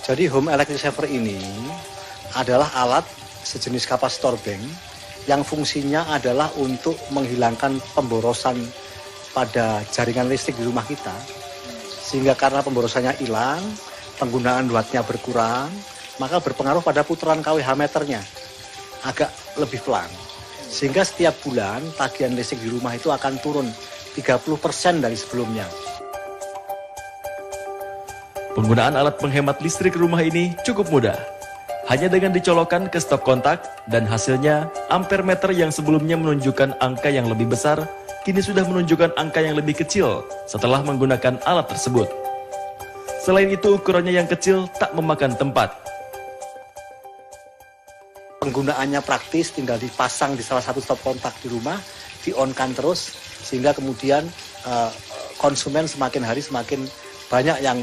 Jadi home electric saver ini adalah alat sejenis kapasitor bank yang fungsinya adalah untuk menghilangkan pemborosan pada jaringan listrik di rumah kita. Sehingga karena pemborosannya hilang, penggunaan wattnya berkurang, maka berpengaruh pada putaran kWh meternya agak lebih pelan. Sehingga setiap bulan tagihan listrik di rumah itu akan turun 30% dari sebelumnya. Penggunaan alat penghemat listrik rumah ini cukup mudah. Hanya dengan dicolokkan ke stop kontak dan hasilnya ampere meter yang sebelumnya menunjukkan angka yang lebih besar, kini sudah menunjukkan angka yang lebih kecil setelah menggunakan alat tersebut. Selain itu ukurannya yang kecil tak memakan tempat. Penggunaannya praktis, tinggal dipasang di salah satu stop kontak di rumah, di-on-kan terus, sehingga kemudian konsumen semakin hari semakin banyak yang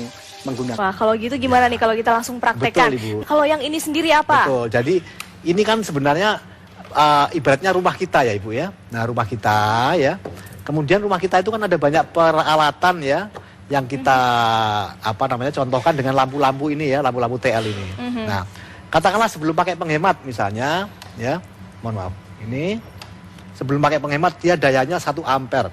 menggunakan. Wah, kalau gitu gimana nih kalau kita langsung praktekkan? Betul, Ibu. Kalau yang ini sendiri apa? Betul, jadi ini kan sebenarnya ibaratnya rumah kita ya Ibu ya. Nah rumah kita ya, kemudian rumah kita itu kan ada banyak peralatan ya, yang kita contohkan dengan lampu-lampu ini ya, lampu-lampu TL ini. Nah katakanlah sebelum pakai penghemat misalnya ya, mohon maaf, ini sebelum pakai penghemat dia dayanya 1 ampere.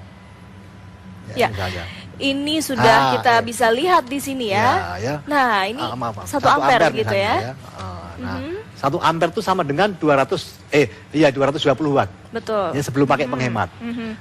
Ya. Misalnya. Ini sudah kita bisa lihat di sini ya. Ya. Nah, ini 1 ampere gitu ya. Nah, 1 ampere itu sama dengan 220 watt. Betul. Ya, sebelum pakai penghemat.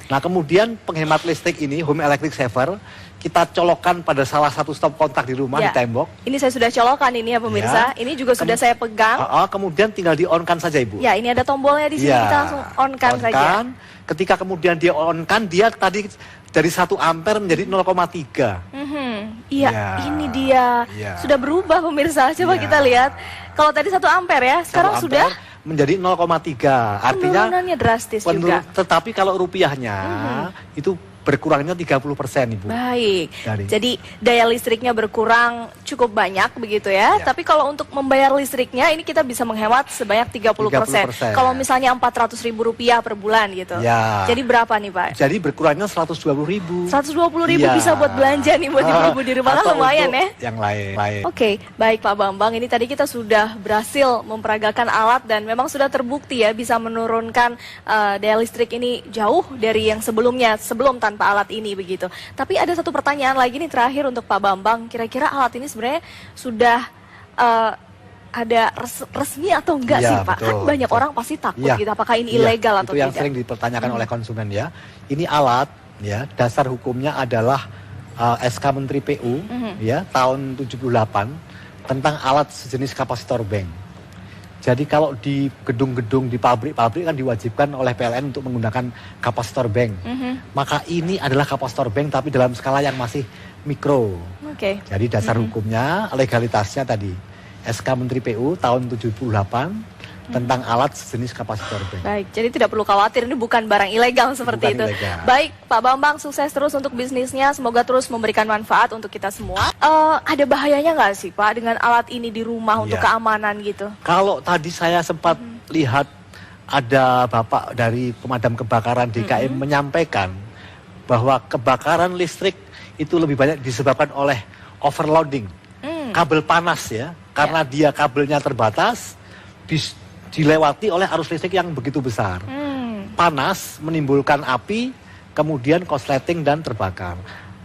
Nah, kemudian penghemat listrik ini, home electric saver, kita colokkan pada salah satu stop kontak di rumah, di tembok. Ini saya sudah colokkan ini ya pemirsa. Ini juga sudah saya pegang. Kemudian tinggal di-on-kan saja Ibu. Ya, ini ada tombolnya di sini, kita langsung on-kan saja. Ketika kemudian dia on-kan, dia tadi dari 1 ampere menjadi 0,3. Iya, ini dia. Sudah berubah pemirsa. Coba kita lihat. Kalau tadi 1 ampere ya, sekarang sudah menjadi 0,3. Artinya penurunannya drastis juga. Tetapi kalau rupiahnya itu berkurangnya 30% Ibu. Baik. Jadi daya listriknya berkurang cukup banyak begitu ya. Tapi kalau untuk membayar listriknya ini kita bisa menghemat sebanyak 30%. Kalau misalnya Rp400.000 per bulan gitu. Jadi berapa nih Pak? Jadi berkurangnya 120.000. 120.000 bisa buat belanja nih buat ibu-ibu di rumah, kan lumayan ya. Yang lain. Oke, baik Pak Bambang. Ini tadi kita sudah berhasil memperagakan alat dan memang sudah terbukti ya bisa menurunkan daya listrik ini jauh dari yang sebelumnya, sebelum tanpa alat ini begitu. Tapi ada satu pertanyaan lagi nih terakhir untuk Pak Bambang. Kira-kira alat ini sebenarnya sudah ada resmi atau enggak sih Pak? Kan banyak orang pasti takut gitu. Apakah ini ilegal atau tidak? Itu yang sering dipertanyakan oleh konsumen ya. Ini alat ya, dasar hukumnya adalah SK Menteri PU ya tahun 78 tentang alat sejenis kapasitor bank. Jadi kalau di gedung-gedung, di pabrik-pabrik kan diwajibkan oleh PLN untuk menggunakan kapasitor bank. Maka ini adalah kapasitor bank tapi dalam skala yang masih mikro. Jadi dasar hukumnya, legalitasnya tadi SK Menteri PU tahun 78 tentang alat sejenis kapasitor bank. Baik, jadi tidak perlu khawatir, ini bukan barang ilegal seperti itu. Baik, Pak Bambang, sukses terus untuk bisnisnya, semoga terus memberikan manfaat untuk kita semua. Ada bahayanya nggak sih Pak dengan alat ini di rumah untuk keamanan gitu? Kalau tadi saya sempat lihat ada Bapak dari pemadam kebakaran DKI menyampaikan bahwa kebakaran listrik itu lebih banyak disebabkan oleh overloading, kabel panas ya, karena dia kabelnya terbatas, dilewati oleh arus listrik yang begitu besar. Panas menimbulkan api, kemudian korsleting dan terbakar.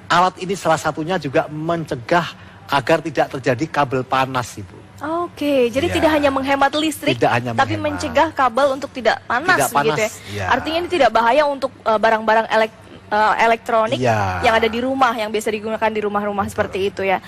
Alat ini salah satunya juga mencegah agar tidak terjadi kabel panas Ibu. Jadi tidak hanya menghemat listrik, tapi mencegah kabel untuk tidak panas begitu ya. Artinya ini tidak bahaya untuk barang-barang elektronik yang ada di rumah, yang biasa digunakan di rumah-rumah seperti itu ya.